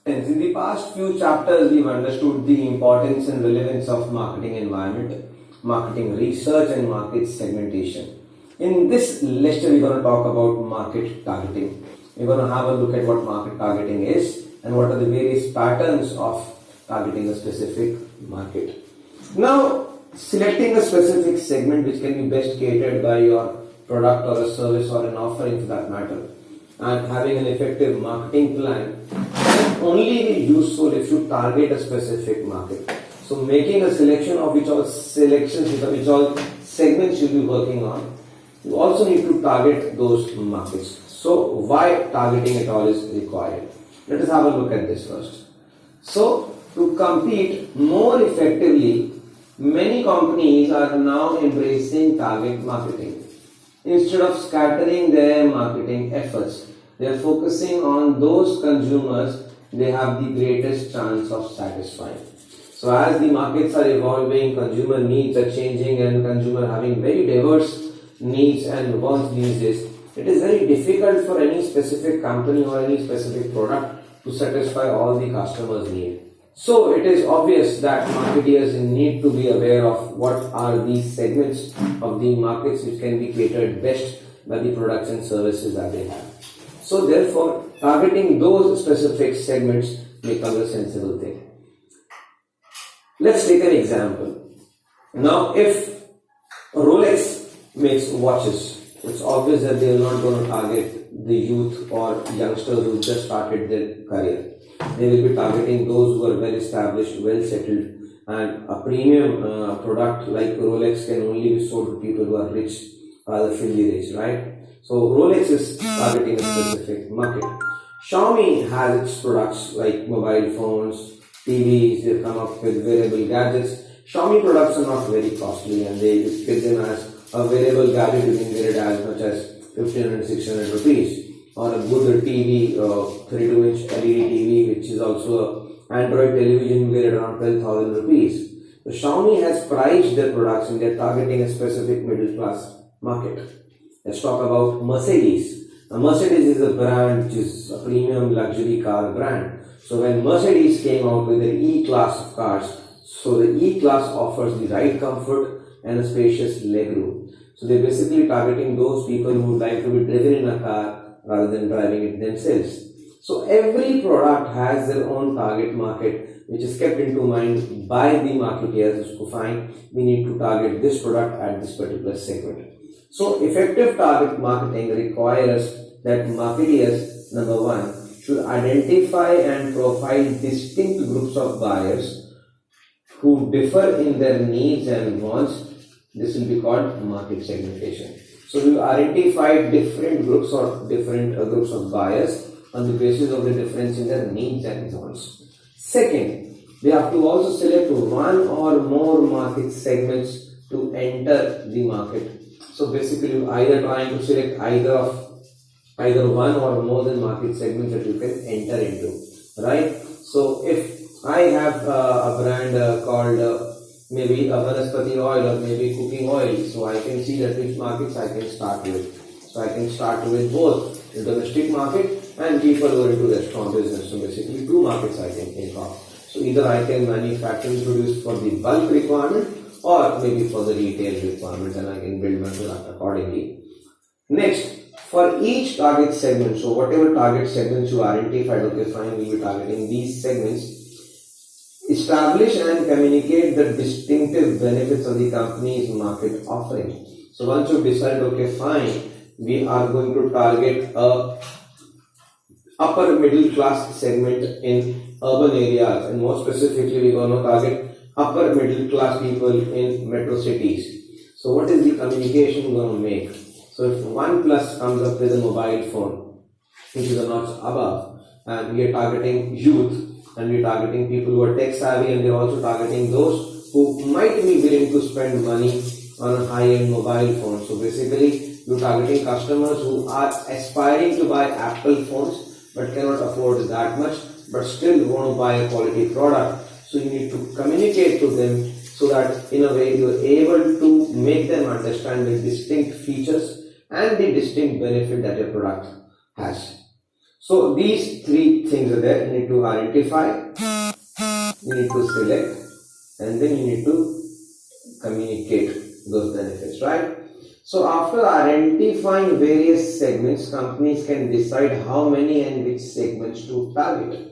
In the past few chapters, we've understood the importance and relevance of marketing environment, marketing research, and market segmentation. In this lecture, we're going to talk about market targeting. We're going to have a look at what market targeting is and what are the various patterns of targeting a specific market. Now, selecting a specific segment which can be best catered by your product or a service or an offering for that matter, and having an effective marketing plan can only be useful if you target a specific market. So making a selection of which all segments you'll be working on, you also need to target those markets. So why targeting at all is required? Let us have a look at this first. So to compete more effectively, many companies are now embracing target marketing. Instead of scattering their marketing efforts, they are focusing on those consumers they have the greatest chance of satisfying. So as the markets are evolving, consumer needs are changing, and consumer having very diverse needs and wants these days, it is very difficult for any specific company or any specific product to satisfy all the customers' needs. So it is obvious that marketeers need to be aware of what are these segments of the markets which can be catered best by the products and services that they have. So therefore, targeting those specific segments becomes a sensible thing. Let's take an example. Now, if Rolex makes watches, it's obvious that they are not going to target the youth or youngsters who just started their career. They will be targeting those who are well established, well settled, and a premium product like Rolex can only be sold to people who are rich, rather filthy rich, right? So Rolex is targeting a specific market. Xiaomi has its products like mobile phones, TVs, they come up with wearable gadgets. Xiaomi products are not very costly and they give them as a wearable gadget you can get it as much as 1500 600 rupees. Or a good TV, 32-inch LED TV, which is also an Android television, you get it around 12,000 rupees. So Xiaomi has priced their products and they are targeting a specific middle class market. Let's talk about Mercedes. Now, Mercedes is a brand which is a premium luxury car brand. So when Mercedes came out with the E-Class of cars, so the E-Class offers the ride comfort and a spacious legroom. So they're basically targeting those people who would like to be driven in a car rather than driving it themselves. So every product has their own target market which is kept into mind by the marketeers to find we need to target this product at this particular segment. So effective target marketing requires that marketeers, number one, should identify and profile distinct groups of buyers who differ in their needs and wants. This will be called market segmentation. So we identify different groups or different groups of buyers on the basis of the difference in their needs and wants. Second, we have to also select one or more market segments to enter the market. So basically, either trying to select either one or more than market segments that you can enter into, right? So if I have a brand called maybe a Vanaspati oil or maybe cooking oil, so I can see that which markets I can start with. So I can start with both the domestic market and people who are into restaurant business. So basically two markets I can think of. So either I can manufacture and produce for the bulk requirement or maybe for the retail requirement, and I can build my product accordingly. Next, for each target segment, so whatever target segments you identified, okay fine, we'll be targeting these segments. Establish and communicate the distinctive benefits of the company's market offering. So once you decide, okay fine, we are going to target a upper middle class segment in urban areas, and more specifically we're going to target upper middle class people in metro cities. So what is the communication we're going to make? So if OnePlus comes up with a mobile phone which is a notch above, and we are targeting youth, and we're targeting people who are tech savvy, and they're also targeting those who might be willing to spend money on a high-end mobile phone. So basically, you're targeting customers who are aspiring to buy Apple phones but cannot afford that much, but still want to buy a quality product. So you need to communicate to them so that in a way you are able to make them understand the distinct features and the distinct benefit that your product has. So these three things are there. You need to identify, you need to select, and then you need to communicate those benefits, right? So after identifying various segments, companies can decide how many and which segments to target,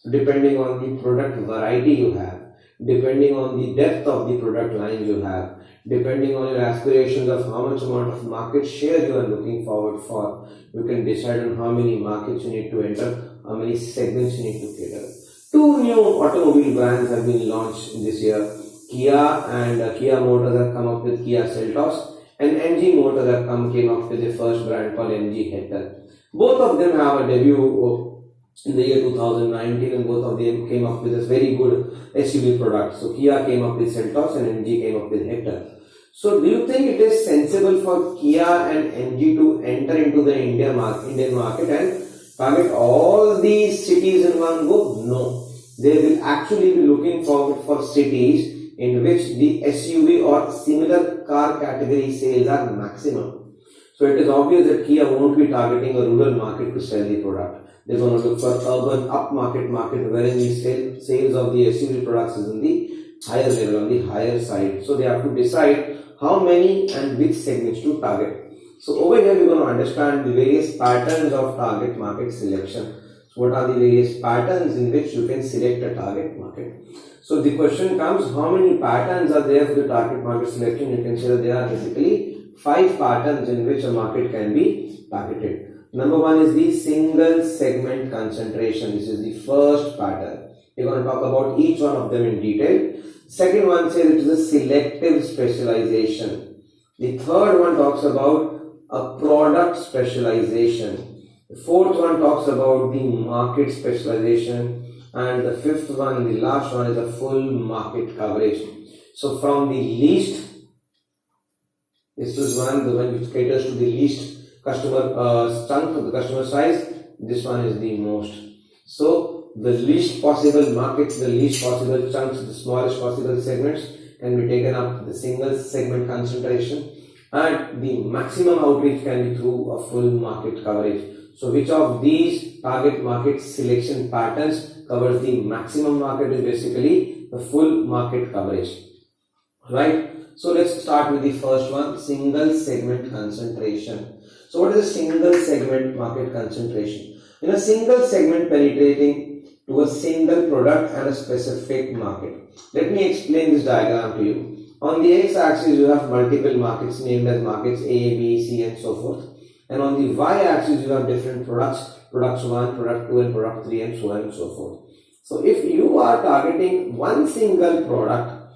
depending on the product variety you have, depending on the depth of the product line you have, depending on your aspirations of how much amount of market share you are looking forward for. You can decide on how many markets you need to enter, how many segments you need to cater. Two new automobile brands have been launched this year. Kia and Kia Motors have come up with Kia Seltos, and MG Motors have came up with the first brand called MG Hector. Both of them have a debut in the year 2019, and both of them came up with a very good SUV product. So Kia came up with Seltos and MG came up with Hector. So do you think it is sensible for Kia and MG to enter into the Indian market and target all these cities in one go? No. They will actually be looking forward for cities in which the SUV or similar car category sales are maximum. So it is obvious that Kia won't be targeting a rural market to sell the product. They're going to look for urban upmarket market wherein the sales of the SUV products is in the higher level, on the higher side. So they have to decide how many and which segments to target. So over here we're going to understand the various patterns of target market selection. So what are the various patterns in which you can select a target market? So the question comes, how many patterns are there for the target market selection? You can say that there are basically 5 patterns in which a market can be targeted. Number one is the single segment concentration. This is the first pattern. We're going to talk about each one of them in detail. Second one says it is a selective specialization. The third one talks about a product specialization. The fourth one talks about the market specialization. And the fifth one, the last one, is a full market coverage. So from the least, this is the one which caters to the least customer chunk of the customer size. This one is the most. So the least possible markets, the least possible chunks, the smallest possible segments can be taken up the single segment concentration, and the maximum outreach can be through a full market coverage. So which of these target market selection patterns covers the maximum market is basically the full market coverage, right? So let's start with the first one, single segment concentration. So what is a single segment market concentration? In a single segment penetrating to a single product and a specific market. Let me explain this diagram to you. On the x-axis you have multiple markets named as markets A, B, C and so forth. And on the y-axis you have different products, product 1, product 2 and product 3 and so on and so forth. So if you are targeting one single product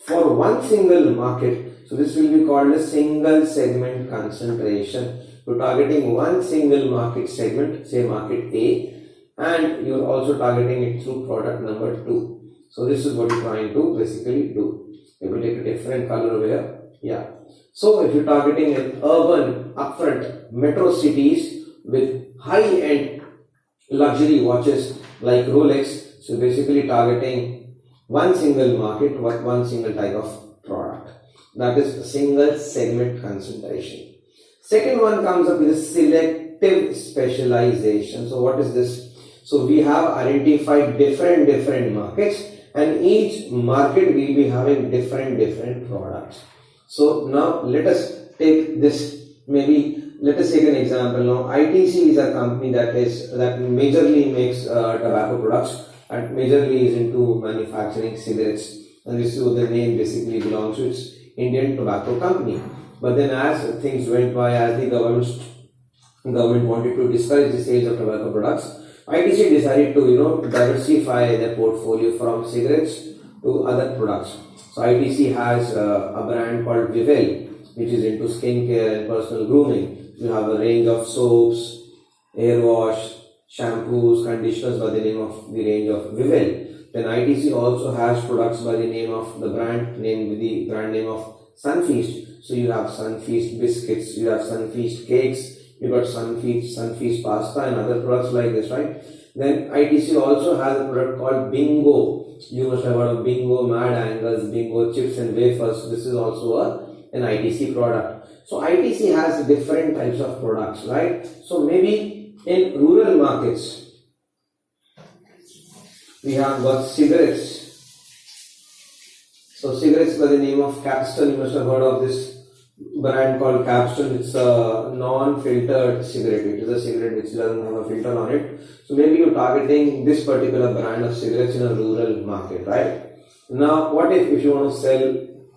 for one single market, so this will be called a single segment concentration. You're targeting one single market segment, say market A, and you're also targeting it through product number 2. So this is what you're trying to basically do. We will take a different color over here. Yeah. So if you're targeting an urban, upfront, metro cities with high-end luxury watches like Rolex, so basically targeting one single market, one single type of product. That is a single segment concentration. Second one comes up with a selective specialization. So what is this? So we have identified different markets, and each market will be having different products. So now let us take this, let us take an example now. ITC is a company that majorly makes tobacco products and majorly is into manufacturing cigarettes, and this is what the name basically belongs to. It's Indian Tobacco Company. But then as things went by, as the government wanted to discourage the sales of tobacco products, ITC decided to diversify their portfolio from cigarettes to other products. So ITC has a brand called Vivel, which is into skincare and personal grooming. You have a range of soaps, hair wash, shampoos, conditioners by the name of the range of Vivel. Then ITC also has products by the name of the brand name of Sunfeast. So you have Sunfeast biscuits, you have Sunfeast cakes, you got Sunfeast pasta and other products like this, right? Then ITC also has a product called Bingo. You must have heard of Bingo Mad Angles, Bingo chips and wafers. This is also an ITC product. So ITC has different types of products, right? So maybe In rural markets, we have got cigarettes. So cigarettes by the name of Capstan, you must have heard of this brand called Capstan. It's a non-filtered cigarette. It is a cigarette which doesn't have a filter on it. So maybe you're targeting this particular brand of cigarettes in a rural market, right? Now, what if you want to sell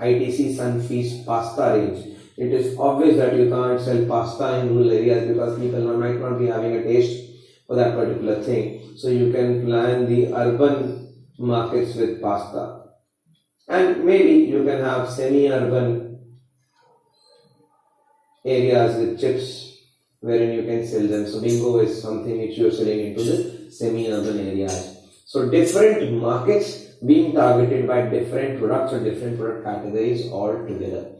ITC Sunfeast pasta range? It is obvious that you can't sell pasta in rural areas because people might not be having a taste for that particular thing. So you can plan the urban markets with pasta. And maybe you can have semi-urban areas with chips wherein you can sell them. So bingo is something which you are selling into the semi-urban areas. So different markets being targeted by different products or different product categories altogether.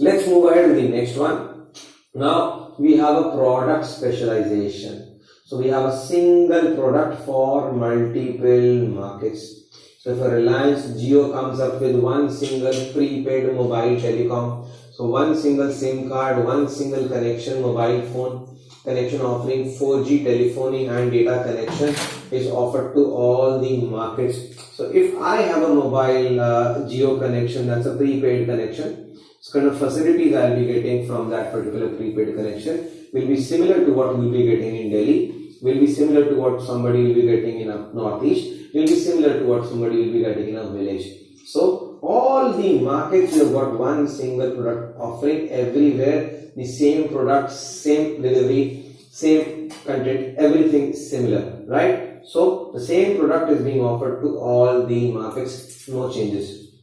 Let's move ahead to the next one. Now we have a product specialization. So we have a single product for multiple markets. So if a Reliance Jio comes up with one single prepaid mobile telecom, so one single SIM card, one single connection mobile phone connection offering 4G telephony and data connection is offered to all the markets. So if I have a mobile Jio connection, that's a prepaid connection, so kind of facilities I'll be getting from that particular prepaid connection will be similar to what we'll be getting in Delhi, will be similar to what somebody will be getting in a Northeast, will be similar to what somebody will be getting in a village. So all the markets, you have got one single product offering everywhere, the same product, same delivery, same content, everything similar, right? So the same product is being offered to all the markets, no changes.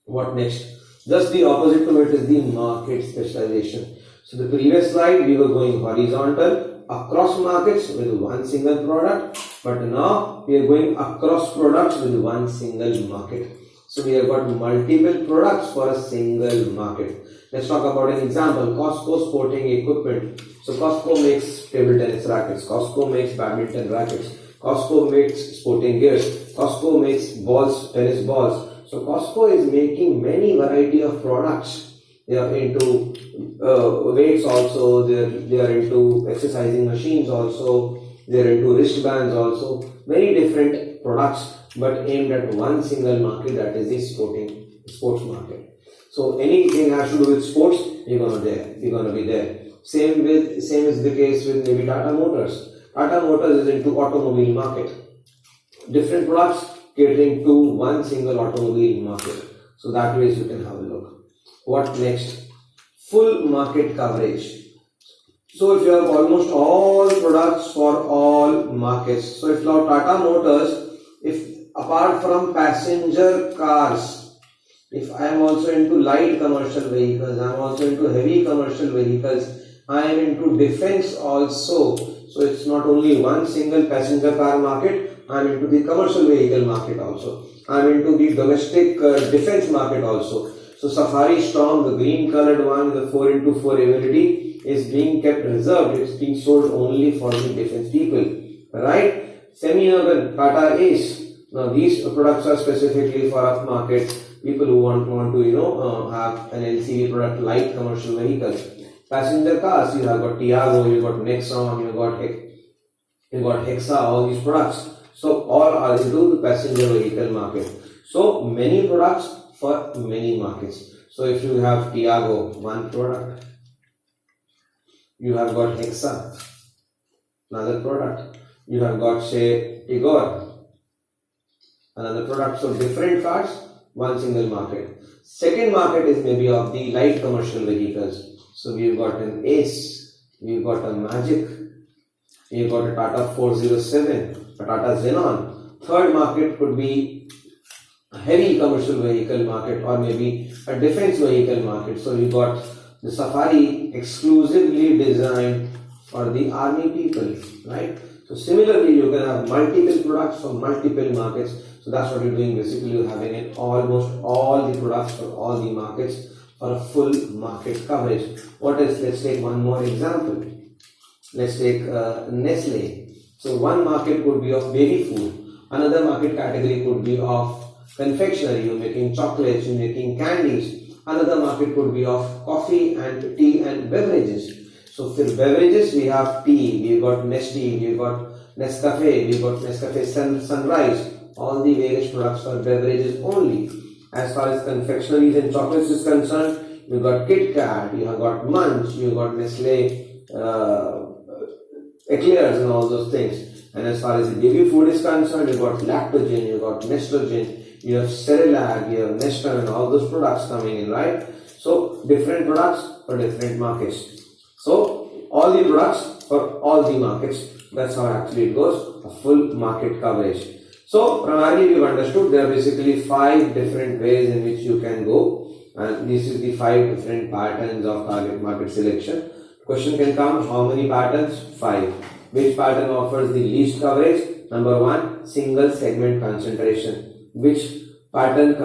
What next? Just the opposite to it is the market specialization. So the previous slide we were going horizontal across markets with one single product, but now we are going across products with one single market. So we have got multiple products for a single market. Let's talk about an example. Costco sporting equipment. So Costco makes table tennis rackets, Costco makes badminton rackets, Costco makes sporting gears, Costco makes balls, tennis balls. So Costco is making many variety of products. They are into weights also, they are into exercising machines also, they are into wristbands also, very different products but aimed at one single market, that is the sports market. So anything has to do with sports, you're gonna be there. Same is the case with maybe Tata Motors. Tata Motors is into automobile market. Different products catering to one single automobile market. So that way you can have a look. What next? Full market coverage. So if you have almost all products for all markets. So if now Tata Motors, if apart from passenger cars, if I am also into light commercial vehicles, I am also into heavy commercial vehicles, I am into defense also. So it's not only one single passenger car market, I am into the commercial vehicle market also. I am into the domestic defense market also. So Safari Storm, the green colored one, the 4x4 ability is being kept reserved. It's being sold only for the defense people, right? Semi-urban, Tata Ace. Now these products are specifically for upmarket people who want to have an LCV product, light commercial vehicles. Passenger cars, you have got Tiago, you got Nexon, you got Hexa, all these products. So all are into the passenger vehicle market. So many products for many markets. So if you have Tiago, one product. You have got Hexa, another product. You have got say Tigor, another product. So different cars, one single market. Second market is maybe of the light commercial vehicles. So we've got an Ace, we've got a Magic, we've got a Tata 407, a Tata Xenon. Third market could be a heavy commercial vehicle market or maybe a defense vehicle market. So we've got the Safari exclusively designed for the army people, right? So similarly, you can have multiple products from multiple markets. So that's what you're doing. Basically, you're having it almost all the products for all the markets for a full market coverage. What else? Let's take one more example. Let's take Nestle. So one market could be of baby food. Another market category could be of confectionery. You're making chocolates, you're making candies. Another market could be of coffee and tea and beverages. So for beverages, we have tea, we got Nestea, we got Nescafe, we got Nescafe Sunrise, all the various products for beverages only. As far as confectioneries and chocolates is concerned, you got Kit Kat, you have got Munch, you got Nestle Eclairs and all those things. And as far as the baby food is concerned, you got Lactogen, you got Nestrogen, you have Cerelac, you have Nestum and all those products coming in, right? So different products for different markets. So all the products for all the markets. That's how actually it goes, a full market coverage. So primarily we've understood there are basically 5 different ways in which you can go, and this is the 5 different patterns of target market selection. Question can come, how many patterns? 5. Which pattern offers the least coverage? Number 1, single segment concentration. Which pattern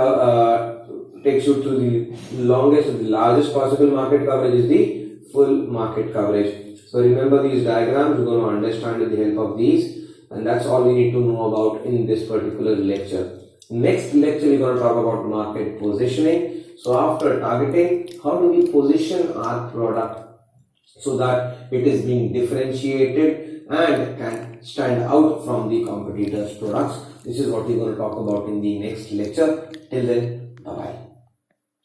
takes you to the longest or the largest possible market coverage is the full market coverage. So remember these diagrams, you're going to understand with the help of these, and that's all we need to know about in this particular lecture. Next lecture we're going to talk about market positioning. So after targeting, how do we position our product so that it is being differentiated and can stand out from the competitors' products? This is what we're going to talk about in the next lecture. Till then, bye bye.